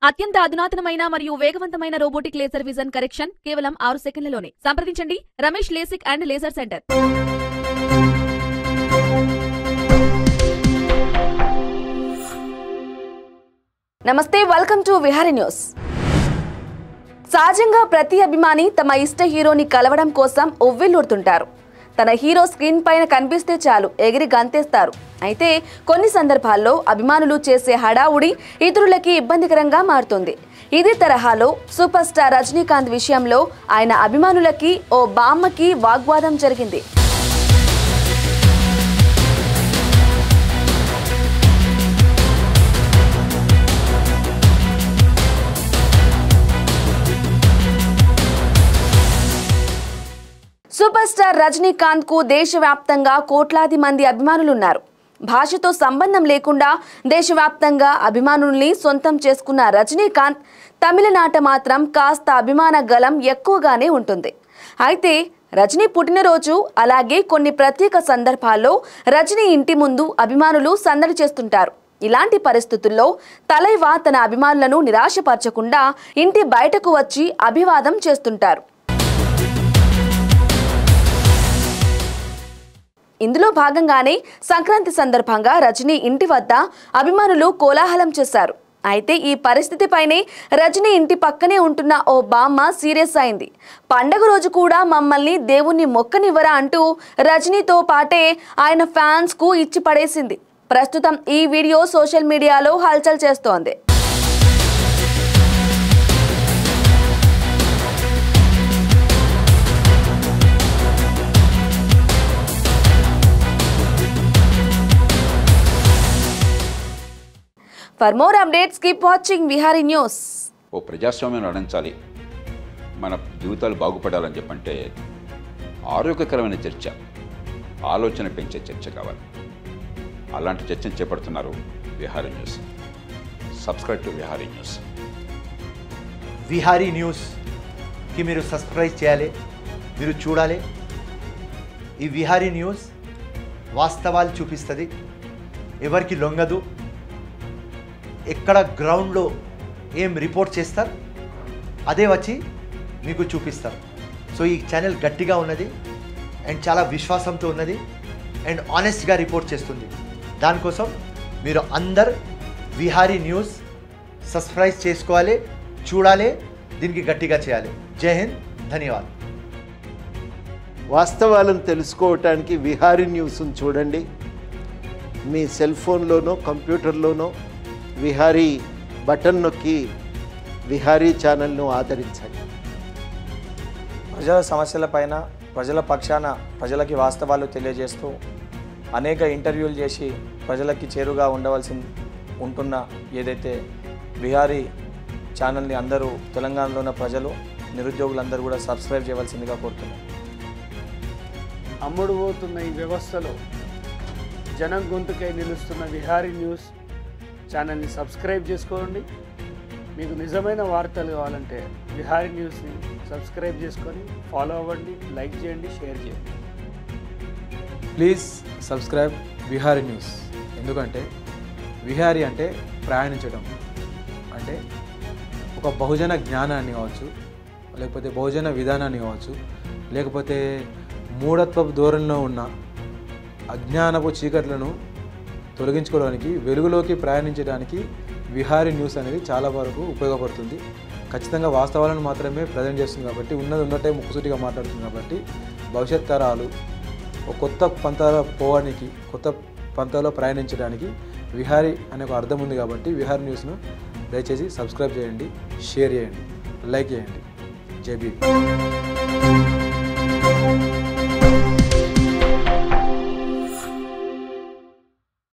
అత్యంత అధునాతనమైన మరియు వేగవంతమైన రోబోటిక్ లేజర్ విజన్ కరెక్షన్ కేవలం 6 సెకన్లలోనే. సంప్రదించండి Ramesh LASIK and laser centre. నమస్తే, వెల్కమ్ టు విహారీ న్యూస్. సహజంగా ప్రతి అభిమాని తమ ఇష్ట హీరోని కలవడం కోసం ఉవ్విళ్లూరుతుంటారు. తన హీరో స్క్రీన్ పైన కనిపిస్తే చాలు ఎగిరి గంతేస్తారు. అయితే కొన్ని సందర్భాల్లో అభిమానులు చేసే హడావుడి ఇతరులకి ఇబ్బందికరంగా మారుతుంది. ఇదే తరహాలో సూపర్ స్టార్ రజనీకాంత్ విషయంలో ఆయన అభిమానులకి ఓ బామ్మకి వాగ్వాదం జరిగింది. సూపర్ స్టార్ రజనీకాంత్ కు దేశవ్యాప్తంగా కోట్లాది మంది అభిమానులున్నారు. భాషతో సంబంధం లేకుండా దేశవ్యాప్తంగా అభిమానుల్ని సొంతం చేసుకున్న రజనీకాంత్ తమిళనాట మాత్రం కాస్త అభిమాన గలం ఎక్కువగానే ఉంటుంది. అయితే రజనీ పుట్టినరోజు అలాగే కొన్ని ప్రత్యేక సందర్భాల్లో రజనీ ఇంటి ముందు అభిమానులు సందడి చేస్తుంటారు. ఇలాంటి పరిస్థితుల్లో తలైవా తన అభిమానులను నిరాశపరచకుండా ఇంటి బయటకు వచ్చి అభివాదం చేస్తుంటారు. ఇందులో భాగంగానే సంక్రాంతి సందర్భంగా రజనీ ఇంటి వద్ద అభిమానులు కోలాహలం చేశారు. అయితే ఈ పరిస్థితిపైనే రజనీ ఇంటి పక్కనే ఉంటున్న ఓ బామ్మ సీరియస్ అయింది. పండగ రోజు కూడా మమ్మల్ని దేవుణ్ణి మొక్కనివ్వరా అంటూ రజనీతో పాటే ఆయన ఫ్యాన్స్ కు ఇచ్చి పడేసింది. ప్రస్తుతం ఈ వీడియో సోషల్ మీడియాలో హల్చల్ చేస్తోంది. For more updates, keep watching Vihari News. ఓ ప్రజాస్వామ్యం నడించాలి, మన జీవితాలు బాగుపడాలని చెప్పంటే ఆరోగ్యకరమైన చర్చ, ఆలోచన పెంచే చర్చ కావాలి. అలాంటి చర్చను చేపడుతున్నారు Vihari news. Subscribe to Vihari news. Vihari న్యూస్కి మీరు సబ్స్క్రైబ్ చేయాలి, మీరు చూడాలి. ఈ విహారీ న్యూస్ వాస్తవాలు చూపిస్తుంది, ఎవరికి లొంగదు. ఎక్కడ గ్రౌండ్లో ఏం రిపోర్ట్ చేస్తారు అదే వచ్చి మీకు చూపిస్తారు. సో ఈ ఛానల్ గట్టిగా ఉన్నది అండ్ చాలా విశ్వాసంతో ఉన్నది అండ్ ఆనెస్ట్గా రిపోర్ట్ చేస్తుంది. దానికోసం మీరు అందరు విహారీ న్యూస్ సబ్స్క్రైబ్ చేసుకోవాలి, చూడాలి, దీనికి గట్టిగా చేయాలి. జై హింద్, ధన్యవాదాలు. వాస్తవాలను తెలుసుకోవటానికి విహారీ న్యూస్ను చూడండి. మీ సెల్ ఫోన్లోనో కంప్యూటర్లోనో విహారీ బటన్ నొక్కి విహారీ ఛానల్ను ఆదరించండి. ప్రజల సమస్యలపైన ప్రజల పక్షాన ప్రజలకి వాస్తవాలు తెలియజేస్తూ అనేక ఇంటర్వ్యూలు చేసి ప్రజలకి చేరుగా ఉంటున్న ఏదైతే విహారీ ఛానల్ని అందరూ తెలంగాణలో ఉన్న ప్రజలు, నిరుద్యోగులందరూ కూడా సబ్స్క్రైబ్ చేయవలసిందిగా కోరుతున్నారు. అమ్ముడు పోతున్న ఈ వ్యవస్థలో జనం గొంతుకై నిలుస్తున్న విహారీ న్యూస్ ఛానల్ని సబ్స్క్రైబ్ చేసుకోండి. మీకు నిజమైన వార్తలు కావాలంటే విహారీ న్యూస్ని సబ్స్క్రైబ్ చేసుకొని ఫాలో అవ్వండి, లైక్ చేయండి, షేర్ చేయండి. Please subscribe Vihari news. ఎందుకంటే విహారీ అంటే ప్రయాణించడం, అంటే ఒక బహుజన జ్ఞానాన్ని కావచ్చు, లేకపోతే బహుజన విధానాన్ని కావచ్చు, లేకపోతే మూఢత్వపు ధోరణిలో ఉన్న అజ్ఞానపు చీకట్లను తొలగించుకోవడానికి, వెలుగులోకి ప్రయాణించడానికి విహారీ న్యూస్ అనేది చాలా వరకు ఉపయోగపడుతుంది. ఖచ్చితంగా వాస్తవాలను మాత్రమే ప్రజెంట్ చేస్తుంది కాబట్టి, ఉన్నది ఉన్నట్టే ముక్కుసూటిగా మాట్లాడుతుంది కాబట్టి, భవిష్యత్ తరాలు ఒక కొత్త పంతాలో పోవడానికి, కొత్త పంతాలో ప్రయాణించడానికి విహారీ అనే ఒక అర్థం ఉంది కాబట్టి విహారీ న్యూస్ను దయచేసి సబ్స్క్రైబ్ చేయండి, షేర్ చేయండి, లైక్ చేయండి. జై భీమ్.